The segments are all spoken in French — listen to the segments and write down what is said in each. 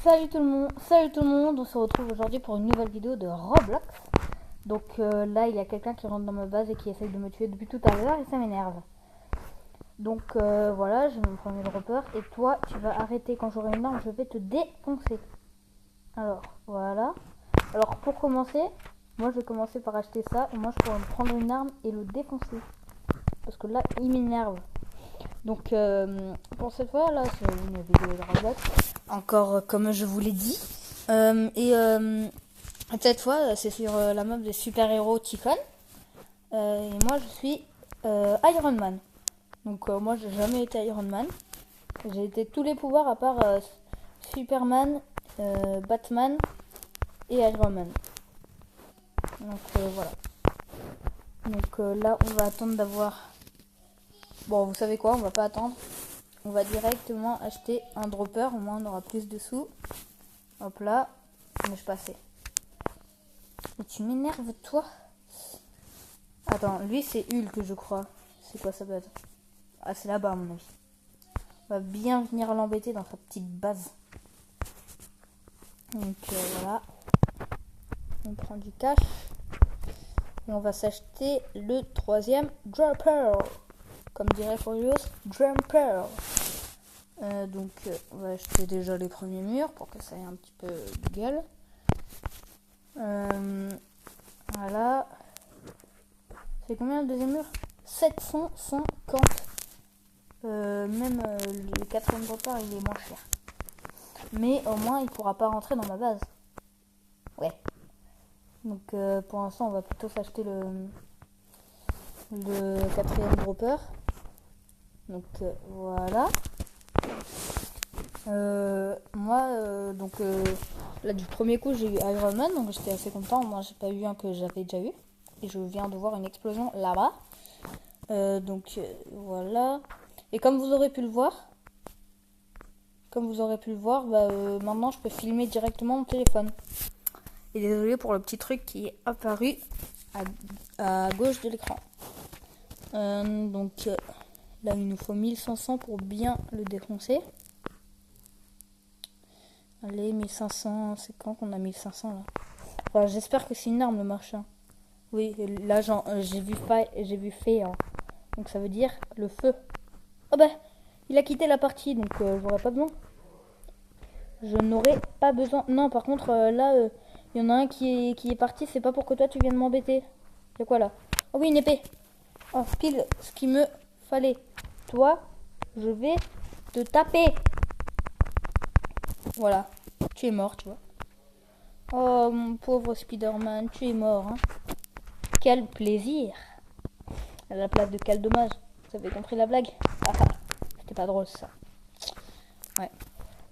Salut tout le monde, on se retrouve aujourd'hui pour une nouvelle vidéo de Roblox. Donc là il y a quelqu'un qui rentre dans ma base et qui essaye de me tuer depuis tout à l'heure et ça m'énerve. Donc voilà, je vais me prendre le dropper et toi tu vas arrêter quand j'aurai une arme, je vais te défoncer. Alors voilà, alors pour commencer, moi je vais commencer par acheter ça et moi je pourrais me prendre une arme et le défoncer. Parce que là il m'énerve. Donc pour cette fois là c'est une vidéo de Roblox. Encore comme je vous l'ai dit. Cette fois c'est sur la map des super-héros Typhon. Et moi je suis Iron Man. Donc moi j'ai jamais été Iron Man. J'ai été tous les pouvoirs à part Superman, Batman et Iron Man. Donc voilà. Donc là on va attendre d'avoir... Bon vous savez quoi, on va pas attendre. On va directement acheter un dropper, au moins on aura plus de sous. Hop là, mais je passais. Mais tu m'énerves toi. Attends, lui c'est Hulk je crois. C'est quoi ça peut être? Ah c'est là-bas à mon avis. On va bien venir l'embêter dans sa petite base. Donc voilà. On prend du cash. Et on va s'acheter le troisième dropper. Comme dirait Furious, dropper. Donc on va acheter déjà les premiers murs pour que ça ait un petit peu de gueule. Voilà. C'est combien le deuxième mur? 750. Même le quatrième dropper il est moins cher. Mais au moins il pourra pas rentrer dans ma base. Ouais. Donc pour l'instant on va plutôt s'acheter le quatrième dropper. Donc voilà. Là du premier coup j'ai eu Iron Man, donc j'étais assez content. Moi j'ai pas eu un que j'avais déjà eu et je viens de voir une explosion là-bas. Voilà. Et comme vous aurez pu le voir, maintenant je peux filmer directement mon téléphone. Et désolé pour le petit truc qui est apparu à gauche de l'écran. Là il nous faut 1500 pour bien le défoncer. Allez, 1500, c'est quand qu'on a 1500 là? Enfin, j'espère que c'est une arme le machin. Oui, là j'ai vu fire. Donc ça veut dire le feu. Oh bah, il a quitté la partie, donc j'aurais pas besoin. Je n'aurais pas besoin. Non, par contre, là, il y en a un qui est parti, c'est pas pour que toi tu viennes m'embêter. C'est quoi là? Oh oui, une épée. Oh, pile ce qu'il me fallait. Toi, je vais te taper. Voilà, tu es mort, tu vois. Oh, mon pauvre Spider-Man, tu es mort, hein. Quel plaisir. À la place de quel dommage. Vous avez compris la blague? Ah, c'était pas drôle, ça. Ouais.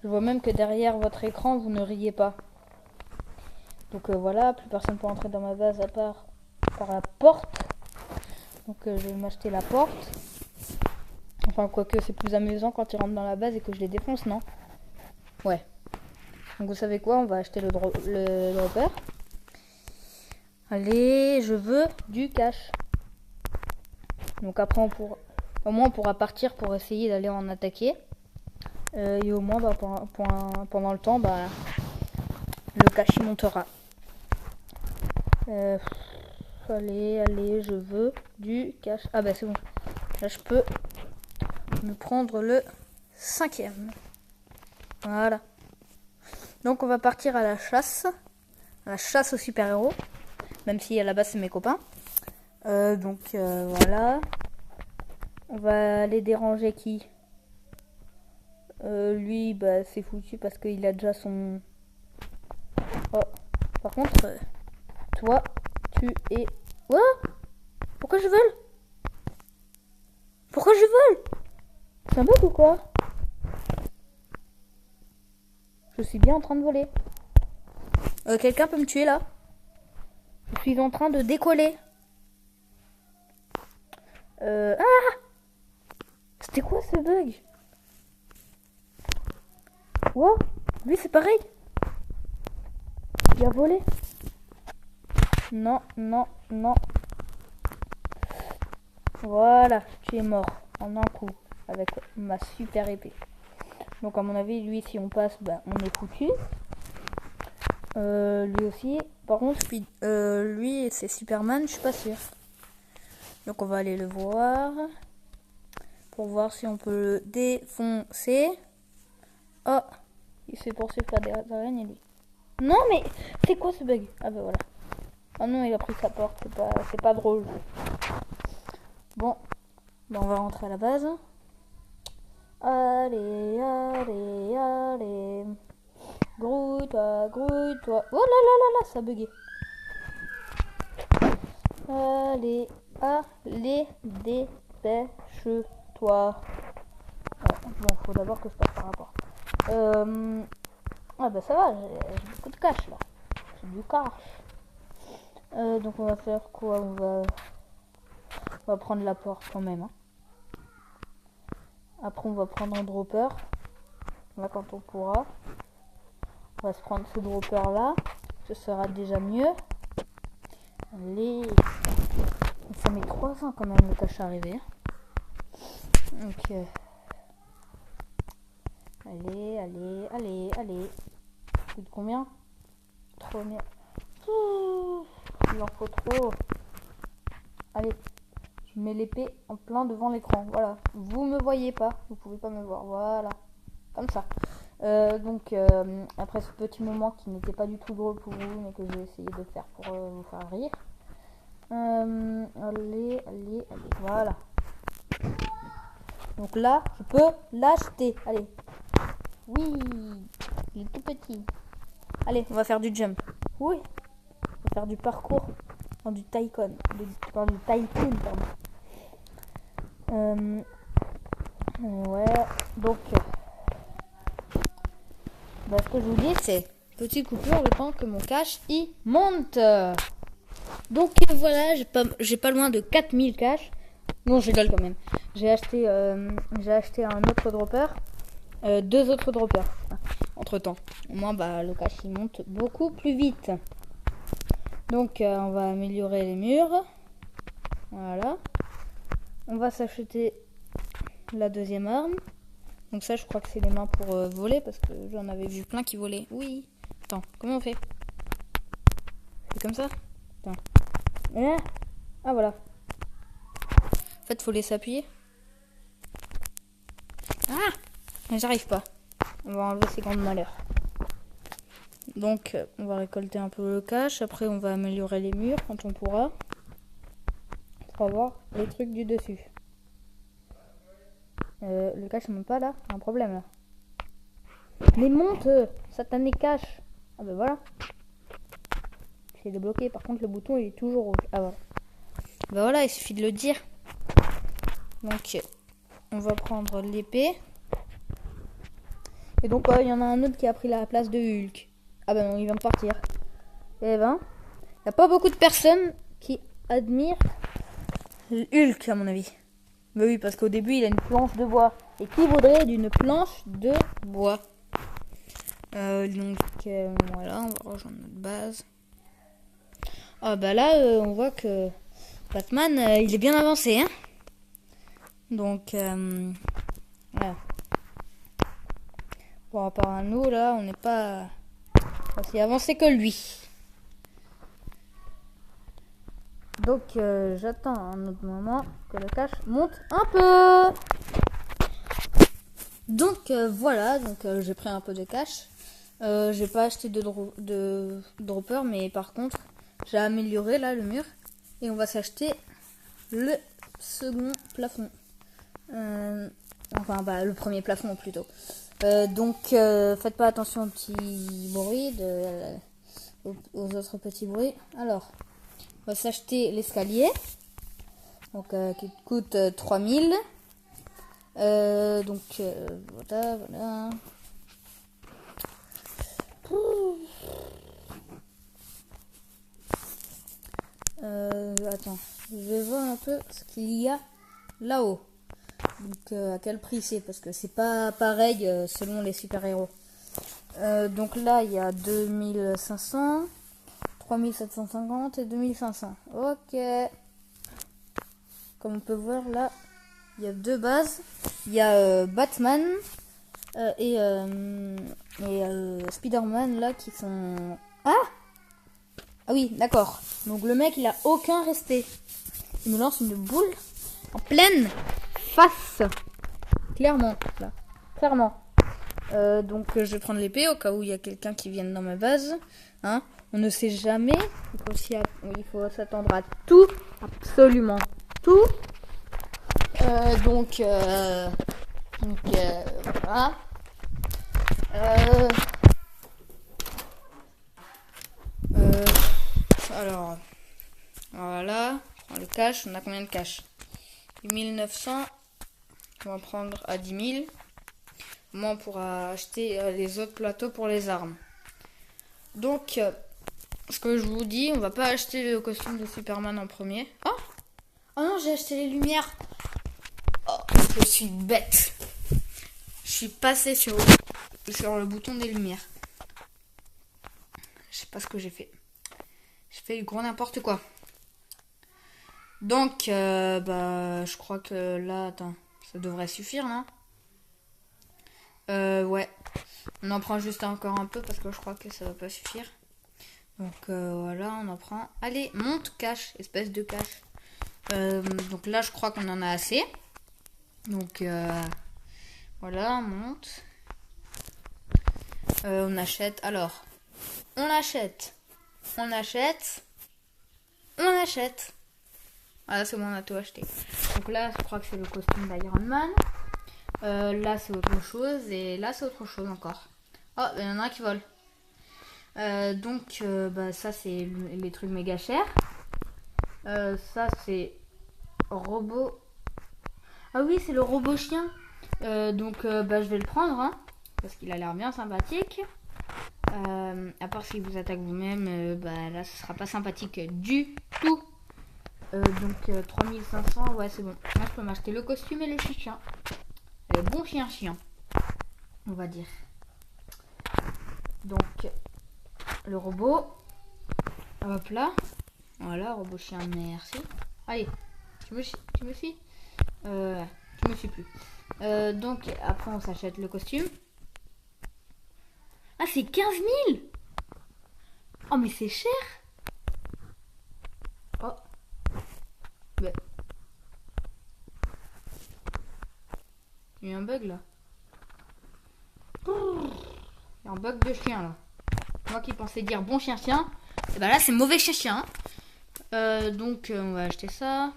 Je vois même que derrière votre écran, vous ne riez pas. Donc voilà, plus personne peut entrer dans ma base à part par la porte. Donc je vais m'acheter la porte. Enfin, quoique c'est plus amusant quand ils rentrent dans la base et que je les défonce, non? Ouais. Donc vous savez quoi, on va acheter le dropper. Allez, je veux du cash. Donc après au moins on pourra partir pour essayer d'aller en attaquer. Et au moins pendant le temps, le cash il montera. Allez, je veux du cash. Ah bah c'est bon. Là je peux me prendre le cinquième. Voilà. Donc on va partir à la chasse aux super-héros, même si à la base c'est mes copains. Voilà. On va aller déranger qui? Lui, c'est foutu parce qu'il a déjà son... Oh, par contre, toi, tu es... What? Pourquoi je vole? Pourquoi je vole? C'est un bug ou quoi? Je suis bien en train de voler. Quelqu'un peut me tuer là? Je suis en train de décoller. C'était quoi ce bug? Wow, lui c'est pareil. Il a volé. Non. Voilà, tu es mort en un coup avec ma super épée. Donc à mon avis, lui, si on passe, ben, on est foutu. Lui aussi. Par contre, lui, c'est Superman, je suis pas sûre. Donc on va aller le voir. Pour voir si on peut le défoncer. Oh, il se fait poursuivre par des araignées, lui. Non, mais c'est quoi ce bug? Ah ben voilà. Ah non, il a pris sa porte, c'est pas drôle. Bon, ben on va rentrer à la base. Allez, allez, allez. Grouille-toi, grouille-toi. Oh là là là là, ça a bugué. Allez, allez, dépêche-toi. Bon, faut d'abord que je passe par la porte. Ah bah ça va, j'ai beaucoup de cash là. J'ai du cash. Donc on va faire quoi? On va prendre la porte quand même. Hein. Après on va prendre un dropper. Là quand on pourra. On va se prendre ce dropper là. Ce sera déjà mieux. Allez. Ça met 3 ans quand même le cash arrivé. Ok. Allez, allez, allez, allez. Coûte combien? 3000. Il en faut trop. Allez. Je mets l'épée en plein devant l'écran. Voilà. Vous me voyez pas. Vous pouvez pas me voir. Voilà. Comme ça. Donc, après ce petit moment qui n'était pas du tout drôle pour vous, mais que j'ai essayé de faire pour vous faire rire. Allez, allez, allez. Voilà. Donc là, je peux l'acheter. Allez. Oui. Il est tout petit. Allez, on va faire du jump. Oui. On va faire du parcours. Non, du tycoon. Du tycoon, pardon. Ouais. Donc, bah, ce que je vous dis, c'est petite coupure le temps que mon cash y monte. Donc voilà, j'ai pas loin de 4000 cash. Non, je rigole quand même. J'ai acheté un autre dropper. 2 autres droppers entre temps. Au moins, bah, le cash il monte beaucoup plus vite. Donc, on va améliorer les murs. Voilà. On va s'acheter la deuxième arme. Donc ça, je crois que c'est les mains pour voler parce que j'en avais vu plein qui volaient. Oui. Attends, comment on fait? C'est comme ça? Attends. Ah voilà. En fait, faut laisser appuyer. Ah! Mais j'arrive pas. On va enlever ces grands malheurs. Donc, on va récolter un peu le cash. Après, on va améliorer les murs quand on pourra. Pour avoir les trucs du dessus. Le cash ne monte pas là. Il y a un problème là. Mais monte, satané cash. Ah ben voilà. J'essaie de bloquer. Par contre, le bouton il est toujours rouge. Ah voilà. Ben voilà, il suffit de le dire. Donc, on va prendre l'épée. Et donc, il y en a un autre qui a pris la place de Hulk. Ah ben non, il vient de partir. Eh ben, il n'y a pas beaucoup de personnes qui admirent Hulk, à mon avis. Mais oui, parce qu'au début, il a une planche de bois. Et qui voudrait d'une planche de bois? Donc, voilà, on va rejoindre notre base. Ah bah là, on voit que Batman, il est bien avancé. Hein, donc, voilà. Par rapport à nous, là, on n'est pas aussi avancé que lui. Donc, j'attends un autre moment que le cash monte un peu. Donc, voilà. Donc, j'ai pris un peu de cash. J'ai pas acheté de dropper, mais par contre, j'ai amélioré là le mur. Et on va s'acheter le second plafond. Enfin, bah, le premier plafond plutôt. Donc, faites pas attention aux petits bruits, aux autres petits bruits. Alors, on va s'acheter l'escalier. Donc, qui coûte 3000. Donc, voilà, voilà. Attends, je vais voir un peu ce qu'il y a là-haut. Donc, à quel prix c'est? Parce que c'est pas pareil selon les super-héros. Donc là, il y a 2500, 3750 et 2500. Ok. Comme on peut voir là, il y a 2 bases. Il y a Batman Spider-Man là qui sont... Ah oui, d'accord. Donc le mec il a aucun respect. Il me lance une boule en pleine face. Clairement, là. Clairement. Donc je vais prendre l'épée au cas où il y a quelqu'un qui vienne dans ma base. Hein, on ne sait jamais. Il faut s'attendre à tout. Absolument tout. Donc voilà. Alors, voilà. On prend le cash. On a combien de cash? 1900. On va prendre à 10 000. Moi, on pourra acheter les autres plateaux pour les armes. Donc, ce que je vous dis, on va pas acheter le costume de Superman en premier. Oh non, j'ai acheté les lumières. Oh, je suis bête. Je suis passé sur le bouton des lumières. Je sais pas ce que j'ai fait. J'ai fait du gros n'importe quoi. Donc, je crois que là, attends, ça devrait suffire, non? Ouais. On en prend juste encore un peu parce que je crois que ça va pas suffire. Donc, voilà, on en prend. Allez, monte, cache, espèce de cache. Donc là, je crois qu'on en a assez. Donc, voilà, on monte. On achète. Alors, on achète. On achète. On achète. Voilà, c'est bon, on a tout acheté. Donc là, je crois que c'est le costume d'Iron Man. Là, c'est autre chose. Et là, c'est autre chose encore. Oh, il y en a un qui vole. Donc, ça, c'est les trucs méga chers. Ça, c'est robot. Ah oui, c'est le robot chien. Donc, je vais le prendre. Hein, parce qu'il a l'air bien sympathique. À part s'il vous attaque vous-même, là, ce sera pas sympathique du tout. Donc, 3500. Ouais, c'est bon. Moi, je peux m'acheter le costume et le chien. Le bon chien, on va dire. Donc, le robot. Hop là. Voilà, robot chien, merci. Allez, tu me suis? Tu me suis plus. Donc, après, on s'achète le costume. Ah, c'est 15 000. Oh, mais c'est cher. Oh. Il y a un bug, là. Il y a un bug de chien, là. Moi qui pensais dire bon chien, et là, c'est mauvais chien. Donc, on va acheter ça.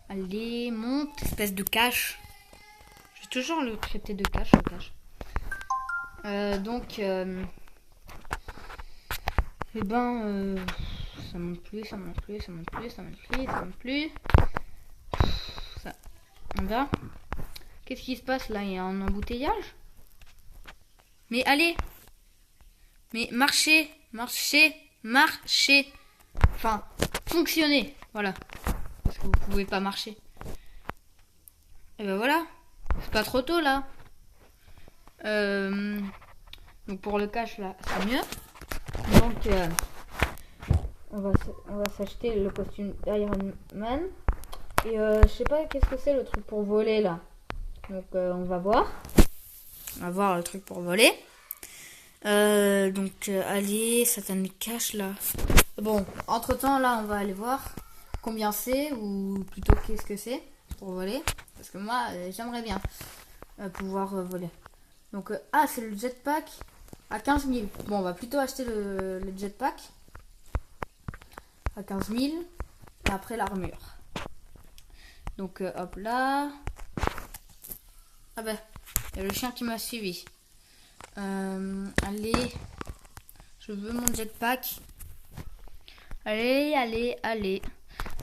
Allez, monte, espèce de cache. J'ai toujours le traité de cache, le cache. Donc, ça monte plus. Ça, on va. Qu'est-ce qui se passe là? Il y a un embouteillage? Mais allez! Mais marchez! Enfin, fonctionnez! Voilà. Parce que vous pouvez pas marcher. Et ben voilà. C'est pas trop tôt là. Donc pour le cash là, c'est mieux. Donc on va s'acheter le costume d'Iron Man. Et je sais pas qu'est-ce que c'est le truc pour voler là. Donc on va voir. On va voir le truc pour voler. Allez, Satan cache là. Bon, entre temps là on va aller voir combien c'est ou plutôt qu'est-ce que c'est pour voler. Parce que moi j'aimerais bien pouvoir voler. Donc c'est le jetpack à 15 000. Bon, on va plutôt acheter le jetpack à 15 000 et après l'armure. Donc hop là. Ah ben, il y a le chien qui m'a suivi. Allez, je veux mon jetpack. Allez.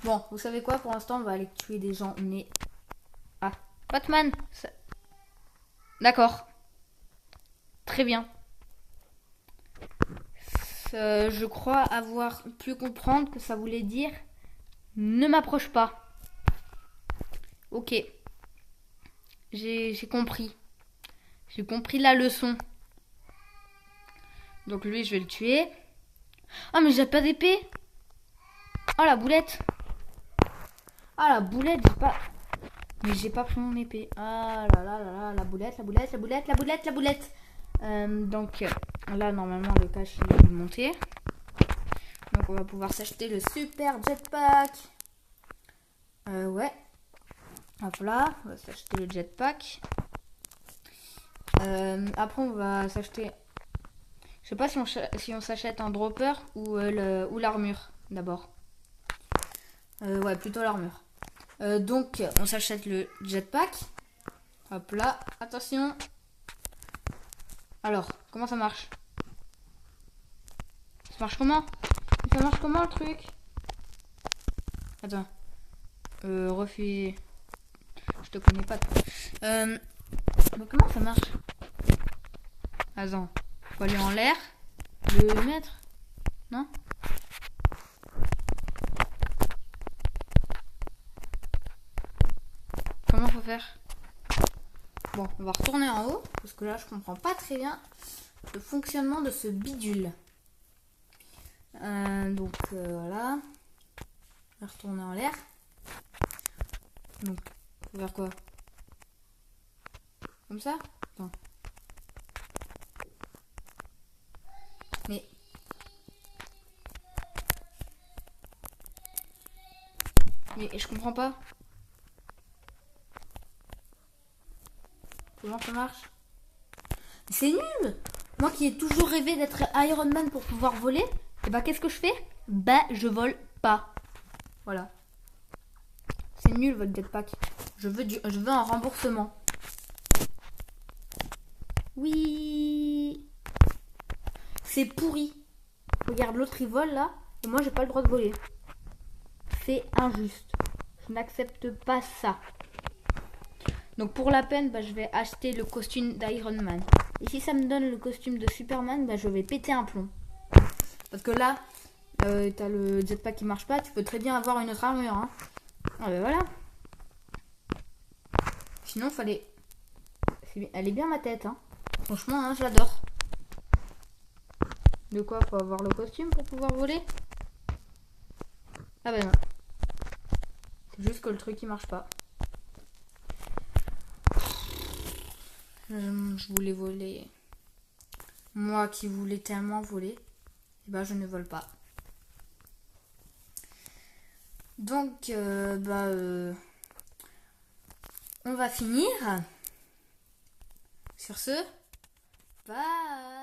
Bon, vous savez quoi, pour l'instant, on va aller tuer des gens. Mais... Ah, Batman. D'accord. Très bien. Je crois avoir pu comprendre que ça voulait dire ne m'approche pas. Ok. J'ai compris. J'ai compris la leçon. Donc lui, je vais le tuer. Ah, mais j'ai pas d'épée. Oh, la boulette. Ah, la boulette, j'ai pas... Mais j'ai pas pris mon épée. Ah là là là là, la boulette, la boulette, la boulette, la boulette, la boulette. Donc là, normalement, le cache il est monté. Donc on va pouvoir s'acheter le super jetpack. Ouais. Hop là, on va s'acheter le jetpack. Après, on va s'acheter... Je sais pas si on s'achète un dropper ou l'armure, d'abord. Ouais, plutôt l'armure. Donc, on s'achète le jetpack. Hop là, attention. Alors, comment ça marche? Ça marche comment? Ça marche comment le truc? Attends. Refais... Je te connais pas. Mais comment ça marche? Attends. Faut aller en l'air. Le mettre? Non? Comment faut faire? Bon, on va retourner en haut. Parce que là, je comprends pas très bien le fonctionnement de ce bidule. Donc, voilà. On va retourner en l'air. Donc, faut faire quoi? Comme ça? Attends. Mais... Mais je comprends pas. Comment ça marche? C'est nul! Moi qui ai toujours rêvé d'être Iron Man pour pouvoir voler, et bah qu'est-ce que je fais? Bah je vole pas. Voilà. C'est nul votre jetpack. Je veux un remboursement. Oui. C'est pourri. Regarde, l'autre il vole là, et moi j'ai pas le droit de voler. C'est injuste. Je n'accepte pas ça. Donc pour la peine, bah, je vais acheter le costume d'Iron Man. Et si ça me donne le costume de Superman, bah, je vais péter un plomb. Parce que là, t'as le jetpack qui marche pas, tu peux très bien avoir une autre armure. Hein. Ah ben voilà. Sinon, fallait... Elle est bien ma tête. Hein. Franchement, hein, je l'adore. De quoi? Faut avoir le costume pour pouvoir voler? Ah ben non. C'est juste que le truc il marche pas. Je voulais voler. Moi qui voulais tellement voler, et ben je ne vole pas. Donc, on va finir. Sur ce, bye.